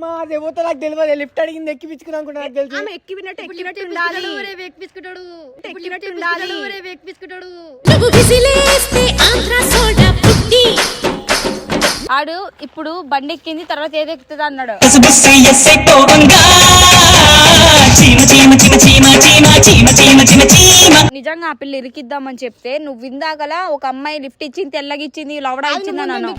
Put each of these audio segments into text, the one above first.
మా దేవత నాకు తెలియదు లిఫ్ట్ అడిగింది ఎక్కిపించుకున్నా అనుకుంటా నాకు తెలుసు ఆమె ఎక్కినట్టు ఉండాలి ఎక్కిపించుకుంటాడు ఎక్కిపించుకుంటాడు ఆడు ఇప్పుడు బండి ఎక్కింది తర్వాత ఏది ఎక్కుతుంది అన్నాడు. నిజంగా ఆ పిల్ల ఇరికిద్దామని చెప్తే నువ్వు ఇందాకల ఒక అమ్మాయి లిఫ్ట్ ఇచ్చింది తెల్లగిచ్చింది లవడా ఇచ్చింది అన్నాను.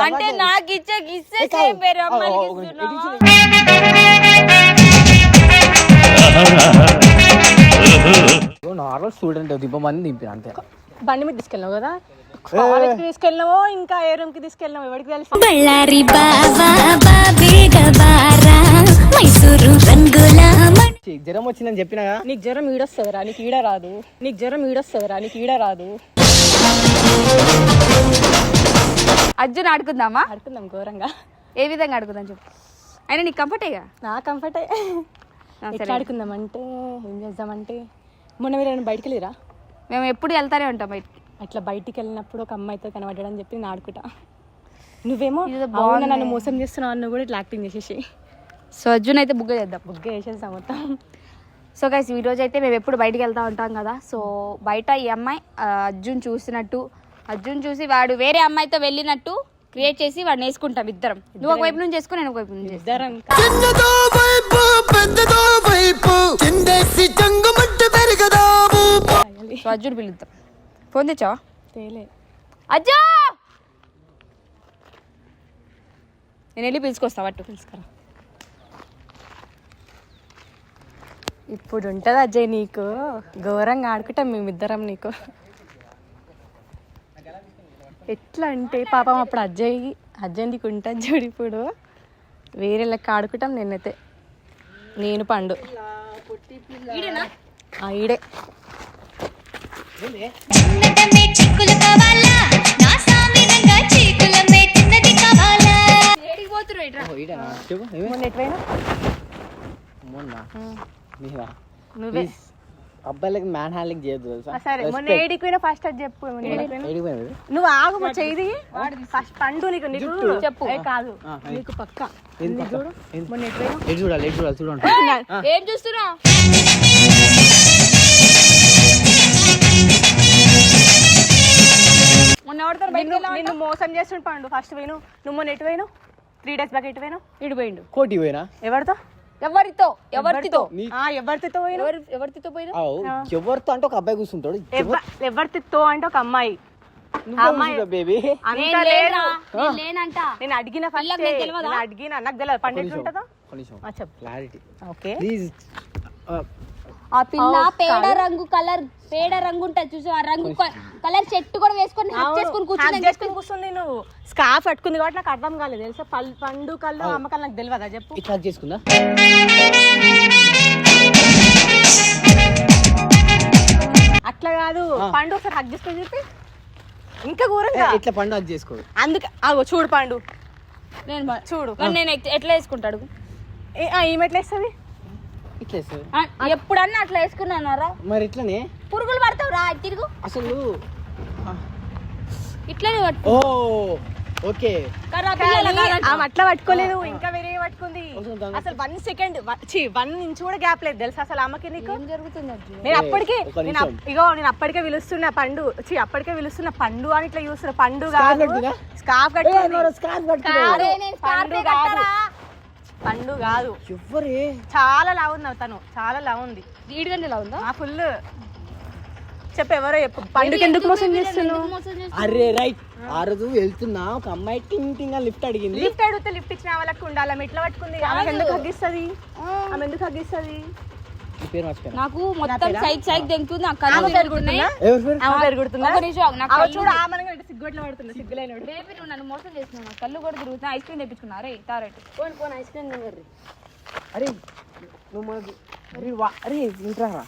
అంటే నాకు ఇచ్చే గిస్తే వేరే అమ్మాయికి నార్మల్ స్టూడెంట్ దింపమని దింపిన అంతే. బండి మీద తీసుకెళ్ళినావు కదా, కాలేజ్ కి తీసుకెళ్ళినావో ఇంకా ఏ రూమ్ కి తీసుకెళ్ళినావు ఎవరికి తెలుసు. జ్వరం వచ్చిందని చెప్పినా నీకు జ్వరం ఈడొస్తుందిరా నీకు ఈడ రాదు, నీకు జ్వరం ఈడొస్తుందిరా నీకు ఈడ రాదు. అర్జున్ ఆడుకుందామా? ఆడుకుందాం ఘోరంగా. ఏ విధంగా ఆడుకుందాం చెప్పు. అయినా నీకు కంఫర్టేగా? నా కంఫర్టే. ఎట్లా ఆడుకుందాం అంటే ఏం చేద్దామంటే మొన్న మీరు బయటికి వెళ్ళిరా? మేము ఎప్పుడు వెళ్తానే ఉంటాం బయటికి. అట్లా బయటికి వెళ్ళినప్పుడు ఒక అమ్మాయితో కనబడ్డాడని చెప్పి నేను ఆడుకుంటా, నువ్వేమో నన్ను మోసం చేస్తున్నావు అన్న కూడా ఇట్లా యాక్టింగ్ చేసేసి. సో అర్జున్ అయితే బుగ్గ చేద్దాం, బుగ్గ వేసేద్దాం మొత్తం. సో గైస్ ఈరోజు అయితే మేము ఎప్పుడు బయటికి వెళ్తూ ఉంటాం కదా. సో బయట ఈ అమ్మాయి అర్జున్ చూసినట్టు, అర్జున్ చూసి వాడు వేరే అమ్మాయితో వెళ్ళినట్టు క్రియేట్ చేసి వాడిని వేసుకుంటాం ఇద్దరం. నువ్వు ఒక వైపు నుంచి చేసుకుని నేను ఒక వైపు నుంచి ఇద్దరం. సో అర్జున్ పిలుద్దాం. ఫోన్ తెచ్చావా? తేలే. అజ్జో నేను వెళ్ళి పిలుచుకొస్తా, పట్టు పిలుచుకరా. ఇప్పుడు ఉంటుంది అజయ్ నీకు ఘోరంగా ఆడుకుంటాం మేమిద్దరం నీకు. ఎట్లా అంటే పాపం అప్పుడు అజ్జయ్ నీకు ఉంటుంది చూడు, ఇప్పుడు వేరే లెక్క ఆడుకుంటాం. నేనైతే నేను పండు ఈడే నువ్వే అబ్బాయిలకి మ్యాన్ హ్యాండ్లింగ్ చేయదు తెలుసా? సరే మొన్న ఏడికి పోయినా ఫస్ట్ అది చెప్పు. నువ్వు ఆగు చెయ్యి ఫస్ట్ పండు నీకు నీకు చెప్పు. కాదు నీకు పక్క చూడు మొన్న చూడాలి చూడండి. ఏం చూస్తున్నా? మొన్న ఎవడతారు నిన్ను మోసం చేస్తుండు పండు. ఫస్ట్ పోయిను నువ్వు మొన్న ఎటు పోయినావు? 3 days బ్యాక్ ఎటు పోయినావు? ఇటు పోయిండు. కోటి పోయినా? ఎవరితో ఎవరితో పోయినా? ఎవరితో అంటే ఒక అబ్బాయి కూర్చుంటాడు. ఎవరితో అంటే ఒక అమ్మాయి. బేబీ నేను అడిగిన అడిగిన నాకు తెలియదు పండు ఎట్లుంటుందో చెప్పు. Clarity okay. ఆ పిల్ల పేడ రంగు ఉంటుంది చూసి, ఆ రంగు కలర్ చెట్టు కూడా వేసుకొని కూర్చుంది. నువ్వు స్కార్ఫ్ పట్టుకుంది కాబట్టి నాకు అర్థం కాలేదు తెలుసా. పండు కళ్ళు అమ్మకాలు నాకు తెలియదా చెప్పు. ఇట్లా చేసుకుందా? అట్లా కాదు పండు ఒకసారి హక్ చేసుకొని చెప్పి ఇంకా ఘోరంగా ఇట్లా పండు హక్ చేసుకోడు. అందుకే ఆగో చూడు పండు చూడు నేను ఎట్లా వేసుకుంటాడు. ఈమె ఎట్లా వేస్తుంది? ఇట్లా ఎప్పుడన్నా అట్లా వేసుకున్నారా? మరి ఇట్లనే పురుగులు పడతావు రా తిరుగు. అసలు ఇట్లనే ఓ ఓకే. అట్లా పట్టుకోలేదు, ఇంకా వేరే పట్టుకుంది. అసలు 1 second 1 inch కూడా గ్యాప్ లేదు తెలుసా అసలు అమ్మకి నీకు. నేను అప్పటికే పిలుస్తున్నా పండు అని ఇట్లా చూస్తున్నా. పండు కాదు స్కార్ఫ్ పండు కాదు. ఎవరే చాలా లావు ఉంది తను, చాలా లావు ఉంది. ఈడుగంటే లావు ఉందా? ఫుల్. చెప్పు ఎవరో చెప్పు. పండుగ ఎందుకు మోసం చేస్తున్నావు? అరే రైట్, ఆ రోజు వెళ్తున్నా ఒక అమ్మాయి టింగ్ లిఫ్ట్ అడిగింది. లిఫ్ట్ అడిగితే లిఫ్ట్ ఇచ్చిన వాళ్ళకి ఉండాలి. ఆమె ఎట్లా పట్టుకుంది? ఆమె ఎందుకు హగ్గిస్తుంది? నాకు మొత్తం సైక్ దెంగుతుంది. నా కళ్ళు సిగ్గులైనడు. నన్ను మోసం చేస్తున్నావు, నా కళ్ళు కూడా తిరుగుతున్నా. ఐస్ క్రీమ్ తెప్పించుకున్నా. రే తారెట్ ఐస్ క్రీమ్ తినరు. అరే నువ్వు అరే ఇంట్రారా,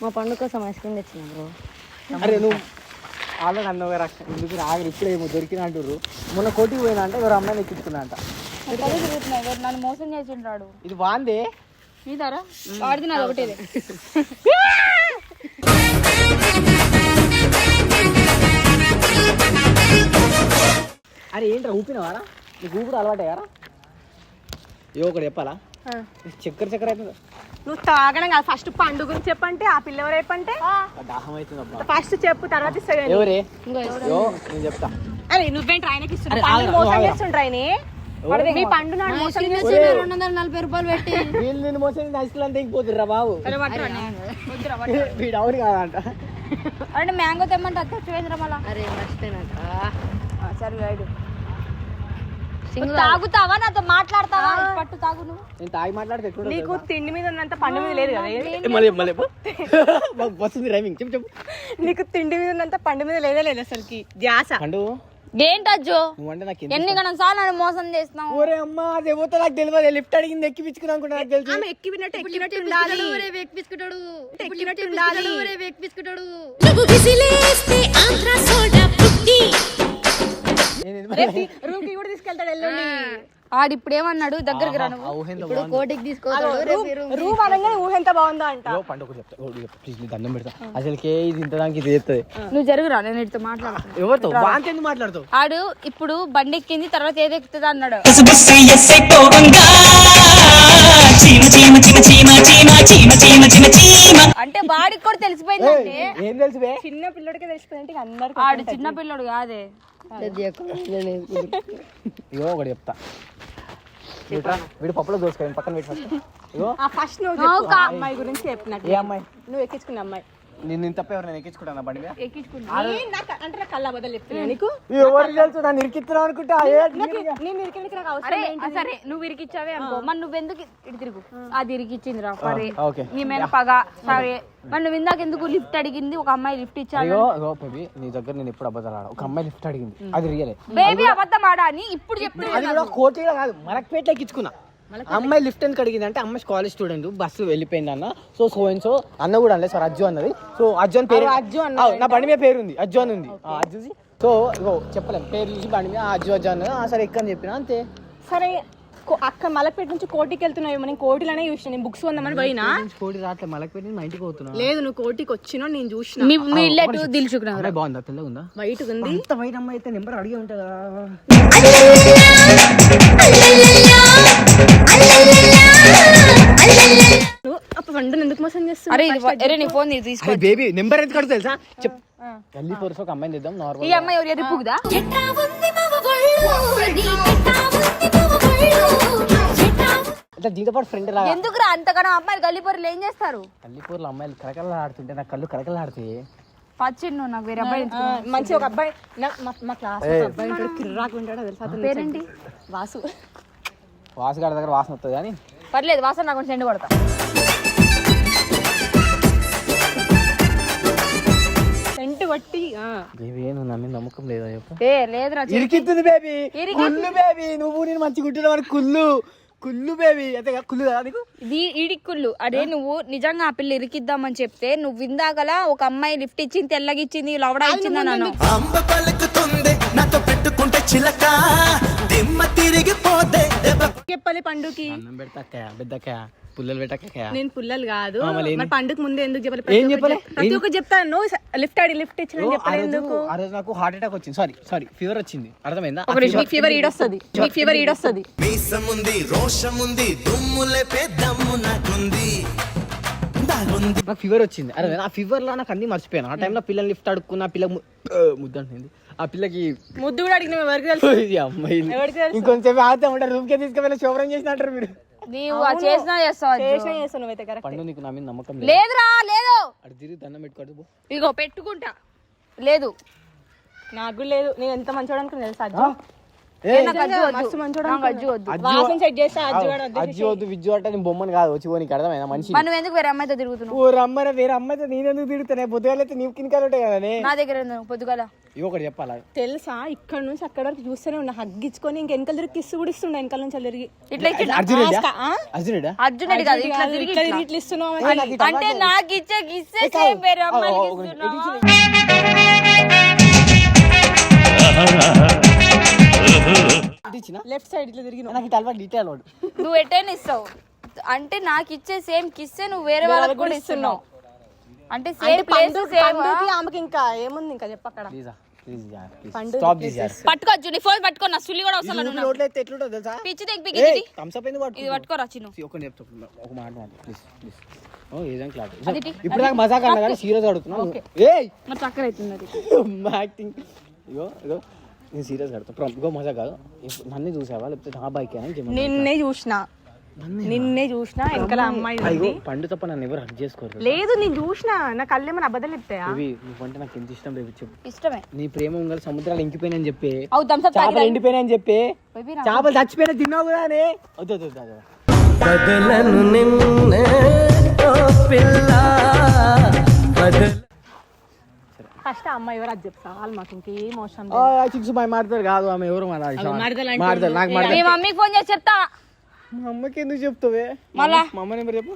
మా పండుగ కోసం ఐస్ క్రీమ్ తెచ్చిన బ్రో. అరే నువ్వు ఆల్రెడీ అన్నగా ఎందుకు రాగరు ఇప్పుడు ఏమో దొరికిన అంటారు. మొన్న కోటికి పోయినా అంటే ఎవరు అమ్మాయిని ఎక్కించుకున్నా అంట. తిరుగుతున్నాయి, నన్ను మోసం చేసిండ్రాడు. ఇది బాగుంది నీదారా వాడిది నాది ఒకటే. అరే ఏంట్రా ఊపినవారా నీకు ఊపిరి అలవాటే కదా ఏవో ఒకటి చెప్పాలా చక్కెర అవుతుంది నువ్వు తాగడం కాదు ఫస్ట్ పండు గురించి చెప్పంటే ఆ పిల్ల ఎవరు చెప్పంటే దాహం అవుతుంది అబ్బా ఫస్ట్ చెప్పు తర్వాత ఇస్తా ఎవరే యో నేను చెప్తా అరే నువ్వేంటి ఆయనకి అరే, ఇస్తుండ్రు ఆగరా, మోసం ఆగరా. చేస్తుండ్రు ఆయన మీ పండు నాడు మోసం 240 రూపాయలు పెట్టి వీళ్ళు నేను మోసం ఐస్ క్రీమ్ తెగిపోతుర్రా బాబు వీడు అవును కాదంట అంటే మ్యాంగో తెమ్మంటే అత్త మళ్ళా అరే మర్చిపోయినట్ట సరే రైడు తాగుతావా నాతో మాట్లాడతావా పట్టు తాగు నువ్వు నేను తాగి మాట్లాడితే ఎట్లుంటుంది నీకు తిండి మీద ఉన్నంత పండు మీద లేదు కదా మళ్ళీ వస్తుంది రైమింగ్ చెప్పు నీకు తిండి మీద ఉన్నంత పండు మీద లేదా లేదు అసలుకి ధ్యాస పండు ఏంటజ్జో నువ్వంటే నాకు ఎన్ని గణం సార్లు నన్ను మోసం చేస్తున్నావు ఓరే అమ్మా అది ఏమవుతా నాకు తెలియదు లిఫ్ట్ అడిగింది ఎక్కిపించుకున్నా అనుకుంటా నాకు తెలుసు ఆమె ఎక్కినట్టు ఉండాలి ఎక్కిపించుకుంటాడు ఎక్కినట్టు ఉండాలి ఎక్కిపించుకుంటాడు రూమ్ కి కూడా తీసుకెళ్తాడు ఎల్లుండి ఆడు ఇప్పుడు ఏమన్నాడు దగ్గరికి రాను కోటికి తీసుకోవాలి రూమ్ అనగానే ఊహ ఎంత బాగుందో అంట పండుగ చెప్తా ప్లీజ్ నీ దండం పెడతా అసలుకే ఇది ఇంతదానికి ఇది చేస్తుంది నువ్వు జరుగురా నేను ఇటు మాట్లాడుతున్నా ఎవరితో వాంతి ఎందుకు మాట్లాడుతావు ఆడు ఇప్పుడు బండి ఎక్కింది తర్వాత ఏది ఎక్కుతుంది అన్నాడు అంటే వాడికి కూడా తెలిసిపోయింది అంటే ఏం తెలుసు బే చిన్న పిల్లడికి తెలిసిపోయింది అందరికి ఆడు చిన్న పిల్లడు కాదే ఇగో ఒకటి చెప్తా వీడు పప్పులో దోసుకోండి పక్కన పెట్టి ఫస్ట్ ఇగో ఫస్ట్ నువ్వు చెప్పు ఆ అమ్మాయి గురించి చెప్పు నాకు ఏ అమ్మాయి నువ్వు ఎక్కించుకున్న అమ్మాయి నేను తప్ప ఎవరు నేను ఎక్కించుకుంటాను బండి మీద అంటే నాకు కళ్ళ బదులు చెప్తున్నా నీకు ఎవరు తెలుసు నన్ను ఇరికిస్తున్నావు అనుకుంటా నేను ఇరికిందికి నాకు అవసరం అరే సరే నువ్వు ఇరికిచ్చావే అనుకో మరి నువ్వెందుకు ఇటు తిరుగు అది ఇరికిచ్చింది రా సరే ఓకే నీ మీద పగ సరే మరి నువ్వు ఇందాక ఎందుకు లిఫ్ట్ అడిగింది ఒక అమ్మాయి లిఫ్ట్ ఇచ్చాడు అయ్యో అగో బేబీ నీ దగ్గర నేను ఎప్పుడు అబద్ధాలు ఆడా ఒక అమ్మాయి లిఫ్ట్ అడిగింది అది రియలే బేబీ అబద్ధం ఆడా అని ఇప్పుడు చెప్తున్నా అది కూడా కోటిలో కాదు మలక్పేటలో ఎక్కించుకున్నా అమ్మాయి లిఫ్ట్ ఎందుకు అడిగింది అంటే అమ్మాయి కాలేజ్ స్టూడెంట్ బస్సు వెళ్ళిపోయింది అన్న సో అండ్ సో అన్న కూడా అనలేదు సార్ అజ్జు అన్నది సో అజ్జు అని పేరు అజ్జు అన్న నా బండి మీద పేరు ఉంది అజ్జు అని ఉంది అజ్జు సో ఇగో చెప్పలేము పేరు చూసి బండి మీద అజ్జు అజ్జు అన్నది సరే ఎక్కని చెప్పిన అంతే సరే అక్క మలక్పేట నుంచి కోటికి వెళ్తున్నావు నేను కోటిలోనే చూసిన నేను బుక్స్ కొందామని పోయినా కోటి రాట్లే మలక్పేట మా ఇంటికి పోతున్నా లేదు నువ్వు కోటికి వచ్చినా నేను చూసిన మీ ఇల్లు దిల్చుకున్నావు అమ్మాయి బాగుందా తెల్లగా ఉందా వైట్ ఉంది అంత వైట్ అమ్మాయి అయితే నెంబర్ అడిగి ఉంటుందా పండుని ఎందుకు మోసం చేస్తున్నావు అరే నీ ఫోన్ తీసుకో బేబీ నెంబర్ ఎంత కడుగు తెలుసా చెప్ గల్లీ ఫోర్స్ ఒక అమ్మాయిని తెద్దాం నార్మల్ ఈ అమ్మాయి ఎవరు ఎరుపుదా ఇట్లా దీంతో పాటు ఫ్రెండ్ లాగా ఎందుకు రా అంతకన్నా అమ్మాయిలు గల్లీపూర్లు ఏం చేస్తారు గల్లీపూర్లో అమ్మాయిలు కరకరలా ఆడుతుంటే నాకు కళ్ళు కరకరలా ఆడుతాయి పచ్చిండు నాకు వేరే అబ్బాయి మంచి ఒక అబ్బాయి మా క్లాస్ అబ్బాయి ఉంటాడు కిర్రాకు ఉంటాడు తెలుసా అతని పేరేంటి వాసు వాసుగాడి దగ్గర వాసన వస్తుంది కానీ పర్లేదు వాసన నాకు సెండ్ కొడతా సెంటు కొట్టి బేబీ నువ్వు నమ్మి నమ్మకం లేదా చెప్పు లేదురా ఇరికిస్తుంది బేబీ కుళ్ళు బేబీ నువ్వు నేను మంచి గుంటున్నా వాడు కుళ్ళు బేబీ అంతే కుళ్ళు కదా నీకు ఇడిక్కుళ్ళు అదే నువ్వు నిజంగా ఆ పిల్ల ఇరికిద్దామని చెప్తే నువ్వు ఇందాకలా ఒక అమ్మాయి లిఫ్ట్ ఇచ్చింది తెల్లగిచ్చింది లవడా ఇచ్చింది నన్ను చెప్పాలి పండుకి అన్నం పెడతాక్కయ్య పెద్దక్కయ్య పుల్లలు పెట్టక్కయ్య నేను పుల్లలు కాదు మరి మరి పండుగ ముందే ఎందుకు చెప్పాలి ఏం చెప్పలే ప్రతి ఒక్క చెప్తాను లిఫ్ట్ ఇచ్చిన చెప్పాలి ఎందుకు ఆ రోజు నాకు హార్ట్ అటాక్ వచ్చింది సారీ ఫీవర్ వచ్చింది అర్థమైందా మీకు ఫీవర్ ఈడొస్తుంది మీకు ఫీవర్ ఈడొస్తుంది మీసముంది రోషముంది దుమ్ములే పెద్దమ్ము నాకుంది నాకు ఫీవర్ వచ్చింది అరే ఆ ఫీవర్ లో నాకు అన్ని మర్చిపోయాను ఆ టైంలో పిల్లలు లిఫ్ట్ అడుక్కున్న పిల్ల ముద్దు అంటుంది ఆ పిల్లకి ముద్దు కూడా అడిగిన ఎవరికి తెలుసు అమ్మాయి ఎవరికి తెలుసు ఇంకొంచెం ఆడతా ఉంటారు రూమ్ కి తీసుకెళ్ళి శుభ్రం చేసినట్టారు మీరు నీవు చేసినా చేస్తావు నువ్వైతే కరెక్ట్ పండు నీకు నా మీద నమ్మకం లేదురా లేదు అటు తిరిగి దండం పెట్టుకోడు ఇగో పెట్టుకుంటా లేదు నాకు లేదు నేను ఎంత మంచోడు అనుకున్నా తెలుసా అజ్జు మస్తు మంచోడు వాసన సెట్ చేస్తా అజ్జి వద్దు విజ్జు అంటే నేను బొమ్మని కాదు వచ్చి నీకు అర్థమైనా మనిషి నువ్వు ఎందుకు వేరే అమ్మాయితో తిరుగుతున్నావు ఓ రమ్మని వేరే అమ్మాయితో నేనెందుకు తిరుగుతానే పొద్దుగాలైతే నీకు కింకాలు ఉంటాయి కదా నా దగ్గర పొద్దుగాల ఒకటి చెప్పాలా తెలుసా ఇక్కడ నుంచి అక్కడ వరకు చూస్తూనే ఉన్నా హగ్గించుకొని ఇంక వెనకాల తిరిగి కిస్సు కూడా ఇస్తుండే వెనకాల నుంచి తిరిగి అర్జునుడా అర్జునుడు కాదు ఇట్లా తిరిగి ఇట్లా ఇస్తున్నావు అంటే నాకు ఇచ్చే గిస్సే వేరే అమ్మాయికి లెఫ్ట్ సైడ్ ఇట్లా తిరిగి నాకు ఇట్లా అలవాటు డీటెయిల్ వాడు నువ్వు ఎటైనా ఇస్తావు అంటే నాకు ఇచ్చే సేమ్ కిస్సే నువ్వు వేరే వాళ్ళకి కూడా ఇస్తున్నావు అంటే సేమ్ ప్లేస్ సేమ్ ఆమెకి ఇంకా ఏముంది ఇంకా చెప్పక్కడ స్టాప్ దిస్ యార్. పట్టుకోవచ్చు నీ ఫోన్ పట్టుకో నా సుల్లి కూడా అవసరం లేదు నోట్లో ఎత్తే ఎట్లుంటదో తెలుసా? పిచ్చి తెగి థమ్స్ అప్ ఎందుకు ఇది పట్టుకోరా చిన్ను. ఒకటి చెప్తా, ఒక మాట ప్లీజ్ ప్లీజ్. ఓ ఏదైనా క్లారిటీ. ఇప్పుడు నాకు మజాక్ అన్నా కానీ సీరియస్ అడుగుతున్నా. ఏయ్ మరి చక్కర అవుతుంది అది. యాక్టింగ్. ఇగో ఇగో నేను సీరియస్ అడుగుతా. ఇగో మజా కాదు. నన్ను చూసావా లేకపోతే నా బైక్ అని? నిన్నే చూసిన వెనకాల అమ్మాయి ఉంది. పండు తప్ప నన్ను ఎవరు హక్ చేసుకోరు. లేదు నేను చూసిన, నా కళ్ళేమన్నా అబద్ధాలు చెప్తాయా? నువ్వంటే నాకు ఎంత ఇష్టం రేపు చెప్పు. ఇష్టమే. నీ ప్రేమ ఉంగలు సముద్రాలు ఎంకిపోయినని చెప్పి, అవు థమ్స్ అప్ చేపలు ఎండిపోయినాయని చెప్పి, చేపలు చచ్చిపోయినా తిన్నావు కదా అని. వద్దు కదలను నిన్నే ఓ పిల్ల ఫస్ట్ అమ్మాయి ఎవరు అది చెప్తా. వాళ్ళు మాకు ఇంకేం అవసరం చిక్స్ బాయ్ మాడతారు కాదు. ఆమె ఎవరు మాట్లాడాలి? మీ మమ్మీకి ఫోన్ చేసి చెప్తా. మా అమ్మకి ఎందుకు చెప్తావే? మళ్ళా మా అమ్మ నెంబర్ చెప్పు.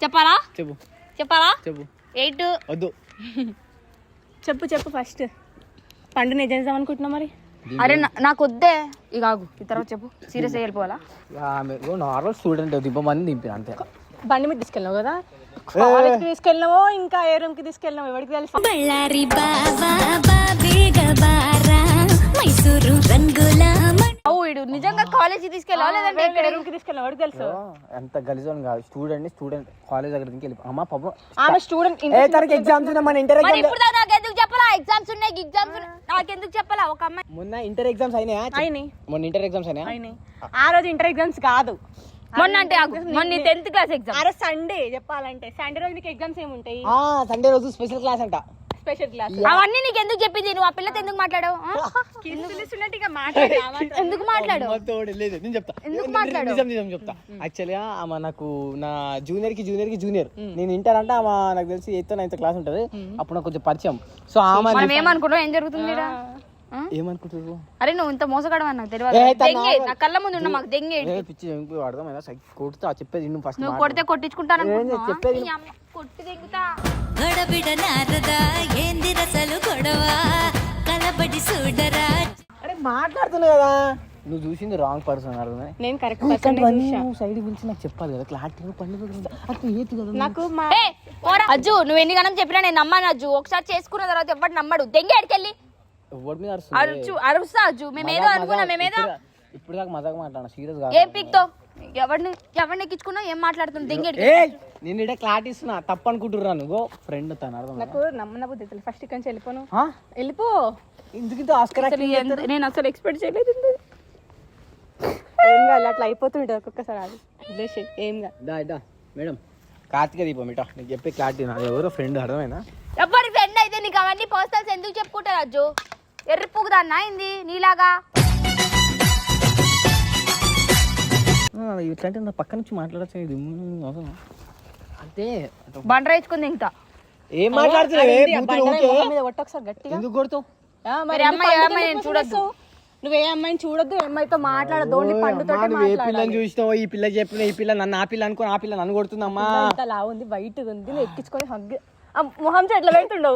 చెప్పాలా? చెప్పాలా? చెప్పు. 8 వద్దు చెప్పు ఫస్ట్. పండు నిజం చేద్దాం అనుకుంటున్నా మరి. అరే నాకు వద్దే. ఇక ఆగు, ఈ తర్వాత చెప్పు. సీరియస్ వెళ్ళిపోవాలా? ఆమె నార్మల్ స్టూడెంట్ దింపమని దింపిన అంతే. బండి మీద తీసుకెళ్ళినావు కదా, కాలేజ్ కి తీసుకెళ్ళినావో ఇంకా ఏ రూమ్ కి తీసుకెళ్ళినావు ఎవరికి తెలుసు? నిజంగా కాలేజ్ తీసుకెళ్ళావా లేదంటే ఏ రూమ్ కి తీసుకెళ్ళినావు ఎవరికి తెలుసు? అంత గలీజోన్ కాదు. స్టూడెంట్ కాలేజ్ దగ్గర వెళ్ళి అమ్మ పాపం ఆమె స్టూడెంట్. తనకి ఎగ్జామ్స్ ఉన్నాయి. మన ఇంటర్ మరి ఇప్పుడు నాకు ఎందుకు చెప్పాలా? ఎగ్జామ్స్ ఉన్నాయి నాకెందుకు చెప్పాలా? ఒక అమ్మాయి మొన్న ఇంటర్ ఎగ్జామ్స్ అయినాయా? మొన్న ఇంటర్ ఎగ్జామ్స్ అయినాయి. ఆ రోజు ఇంటర్ ఎగ్జామ్స్ కాదు, మొన్న అంటే మొన్న 10th క్లాస్ ఎగ్జామ్. ఆ రోజు సండే. చెప్పాలంటే సండే రోజు నీకు ఎగ్జామ్స్ ఏముంటాయి? సండే రోజు స్పెషల్ క్లాస్ అంట. Special class. అవన్నీ నీకు ఎందుకు చెప్పింది? నువ్వు ఆ పిల్లతో ఎందుకు మాట్లాడావు? ఎందుకు మాట్లాడావు? నేను చెప్తా నిజం చెప్తా. యాక్చువల్గా ఆమె నాకు నా జూనియర్ కి జూనియర్ నేను ఇంటర్ అంటే ఆమె నాకు తెలిసి 8th 9th క్లాస్ ఉంటది. అప్పుడు నాకు కొంచెం పరిచయం. సో ఆమె ఏమనుకుంటావు? ఏం జరుగుతుంది? ఏమనుకుంటారు? అరే నువ్వు ఇంత మోసగాడవని నాకు తెలియదు. నా కళ్ళ ముందు ఉన్న మాకు దెంగే పిచ్చి అర్థమైనా కొడుతా చెప్పేది ఇన్ను ఫస్ట్. నువ్వు కొడితే కొట్టించుకుంటాను చెప్పేది కొట్టి దెంగుతా. అరే మాట్లాడుతున్నా కదా. నువ్వు చూసింది రాంగ్ పర్సన్. నేను కరెక్ట్ సైడ్ పిలిచి నాకు చెప్పాలి కదా క్లారిటీగా. పండుగ నాకు అజ్జు నువ్వు ఎన్ని గణం చెప్పినా నేను నమ్మాను అజ్జు. ఒకసారి చేసుకున్న తర్వాత ఎవరు నమ్మడు. దెంగే అడికెళ్ళి అరుస్తా అజ్జు. మేమేదో అనుకున్నా. మేమేదో ఇప్పుడు దాకా మజాగా మాట్లాడా సీరియస్ గా. ఏం పిక్తో ఎవరిని ఎక్కించుకున్నా ఏం మాట్లాడుతున్నా? దెంగే నేను ఇక్కడ క్లారిటీ ఇస్తున్నా. తప్పు అనుకుంటున్నా. నువ్వు ఫ్రెండ్ తను అర్థం. నాకు నమ్మనబుద్ధి తెలుసు. ఫస్ట్ ఇక్కడ నుంచి వెళ్ళిపో. ఎందుకు ఆస్కర్ నేను అసలు ఎక్స్పెక్ట్ చేయలేదు. ఏం కాదు, అట్లా అయిపోతుంటుంది ఒక్కొక్కసారి. అది ఏం కాదు. మేడం కార్తీక దీపం ఇటా నీకు చెప్పే క్లారిటీ. నాది ఎవరో ఫ్రెండ్ అర్థమైనా? ఎవరి ఫ్రెండ్ అయితే నీకు అవన్నీ పర్సనల్స్ ఎందుకు చెప్పుకుంటారు అజ్జు? ఎర్రి పువ్వుదాన్నా అయింది నీలాగా. ఇట్లాంటి నా పక్క నుంచి మాట్లాడచ్చు. అంతే బండ వేసుకుంది ఇంకా. ఏం మాట్లాడుతున్నావు? గట్టిగా ఎందుకు కొడతావు? చూడద్దు. నువ్వే అమ్మాయిని చూడొద్దు. అమ్మాయితో మాట్లాడదు. ఏ పిల్లని చూసినావు? ఈ పిల్ల చెప్పిన ఈ పిల్ల నన్ను ఆ పిల్ల అనుకో. ఆ పిల్ల నన్ను కొడుతుందమ్మా. లా ఉంది, వైట్ ఉంది. ఎక్కించుకొని హగ్ మొహం చెట్ల పెడుతుండవు.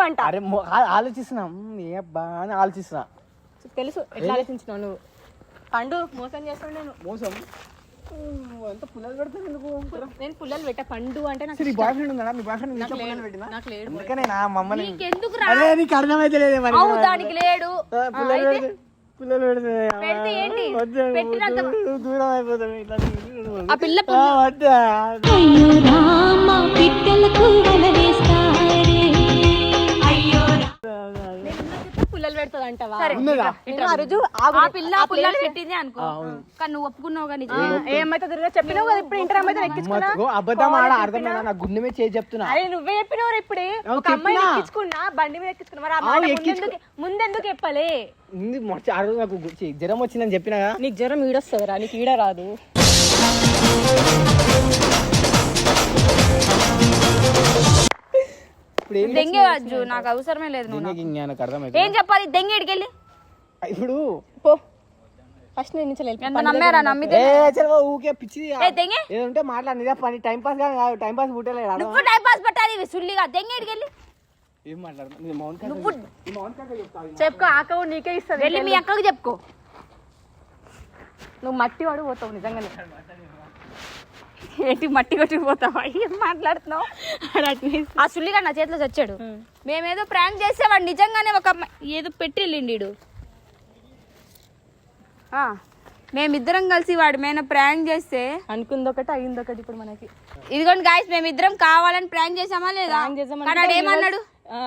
అంట అరే ఆలోచిస్తున్నాం. ఏ అబ్బా అని ఆలోచిస్తున్నా. తెలుసు ఎట్లా ఆలోచించినావు నువ్వు. పండు మోసం చేస్తాను. నేను మోసం ఎంత పుల్లలు పెడతాను ఎందుకు? నేను పుల్లలు పెట్టా. పండు అంటే నాకు బాయ్ ఫ్రెండ్ ఉందా? మీ బాయ్ ఫ్రెండ్ నాకు లేడు. అందుకనే నా మమ్మల్ని నీకెందుకు అదే నీకు అర్థమైతే లేదు. మరి దానికి లేడు. పుల్లలు పెడితే ఏంటి? పెట్టినంత దూరం అయిపోతాం. ఆ పిల్ల పుల్లలు పెడుతుంది అంటావా? పుల్లలు పెట్టింది అనుకో. కానీ నువ్వు ఒప్పుకున్నావు కానీ ఏమైతే తిరిగా చెప్పినావు కదా. ఇప్పుడు ఇంటర్ అమ్మాయితో ఎక్కించుకున్నా. అబద్ధం ఆడ అర్థమైనా నా గుండె మీద చేసి చెప్తున్నా. అరే నువ్వే చెప్పినవారు. ఇప్పుడే ఒక అమ్మాయి ఎక్కించుకున్నా, బండి మీద ఎక్కించుకున్నా. ముందెందుకు చెప్పలే? ఆ రోజు నాకు జ్వరం వచ్చిందని చెప్పినా. నీకు జ్వరం ఈడొస్తుందిరా, నీకు ఈడ రాదు. దెంగే అజ్జు నాకు అవసరమే లేదు. ఏం చెప్పాలి? దెంగేడికి వెళ్ళి ఇప్పుడు పో. ఫస్ట్ నేను ఎంత నమ్మారా? నమ్మితే ఊకే పిచ్చి దెంగే ఏదంటే మాట్లాడి పని టైం పాస్ కాదు. టైం పాస్ పుట్టలేదు. నువ్వు టైం పాస్ పట్టాలి సుల్లిగా. దెంగేడికి వెళ్ళి ఏం మాట్లాడుతున్నావు? చెప్పుకో. ఆకవు నీకే ఇస్తుంది. వెళ్ళి మీ అక్కకు చెప్పుకో. నువ్వు మట్టి వాడు పోతావు నిజంగానే. ఏంటి మట్టి కొట్టిపోతావా ఏం మాట్లాడుతున్నావు ఆ సుల్లిగా నా చేతిలో చచ్చాడు మేమేదో ప్రాంక్ చేస్తే వాడు నిజంగానే ఒక అమ్మాయి ఏదో పెట్టి వెళ్ళిండు మేమిద్దరం కలిసి వాడి మీద ప్రాంక్ చేస్తే అనుకుంది ఒకటి అయింది ఒకటి ఇప్పుడు మనకి. ఇదిగోండి గాయస్ మేమిద్దరం కావాలని ప్రాంక్ చేసామా లేదా కానీ ఏమన్నాడు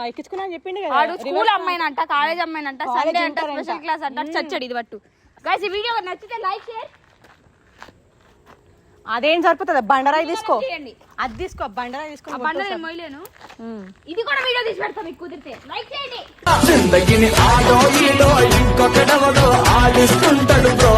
ఎక్కించుకున్నా అని చెప్పిండు వాడు స్కూల్ అమ్మాయినంట కాలేజ్ అమ్మాయినంట సండే అంట స్పెషల్ క్లాస్ అంట చచ్చాడు ఇది పట్టు గాయస్ ఈ వీడియో నచ్చితే లైక్ షేర్ అదేం సరిపోతుంది బండరాయి తీసుకో అది తీసుకో బండరాయి తీసుకో బండ నేను మొయ్యలేను ఇది కూడా వీడియో తీసి పెడతాం మీకు కుదిరితే లైక్ చేయండి జిందగీని ఆడో ఈడో ఇంకొకడెవడో ఆడిస్తుంటాడు బ్రో